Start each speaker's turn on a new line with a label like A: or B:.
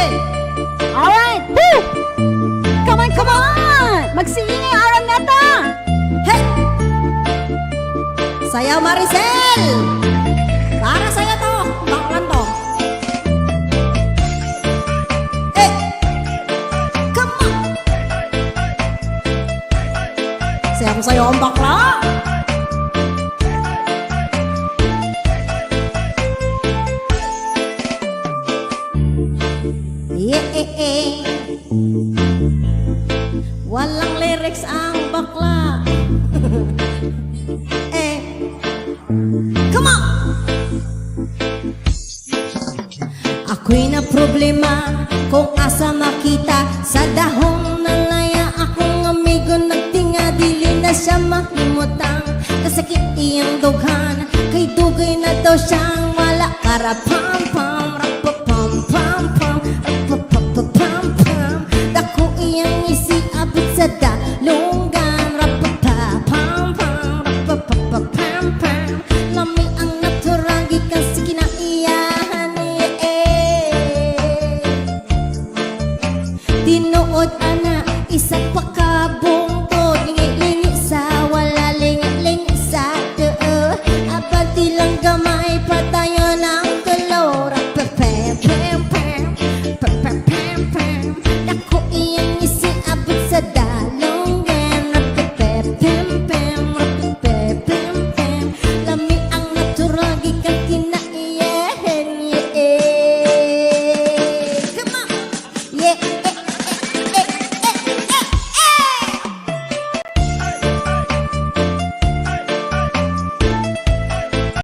A: Hey!
B: Alright! Woo! Come on, come on! Magsiingay aram nata!
A: Hey! Sayaw Maricel! Para sa'yo to! Baklan to! Hey! Come on! Sayaw ko sa'yo ang bakla! Yeah. Walang lyrics ang bakla. Come on! Ako'y na problema kung asa makita sa dahong nalaya akong amigo nagtinga dili na siya makimutang kasakit iyang dughan kay dugay na daw siyang wala karapam pam rapapam pam pam rapapapam pam dako iyang isiabot sa dalunggan rapapapam pam rapapapam pam lami ang natural gikan sa kinaiyahan tinuod ana isa pa ka bungtod lingi-lingi sa wala lingi-lingi sa doo abati lang gamay patayo ng kalor pem pem pem pem pem pem dako iyang isiabot sa dalunggan pem pem pem pem pem pem lami ang natural gikan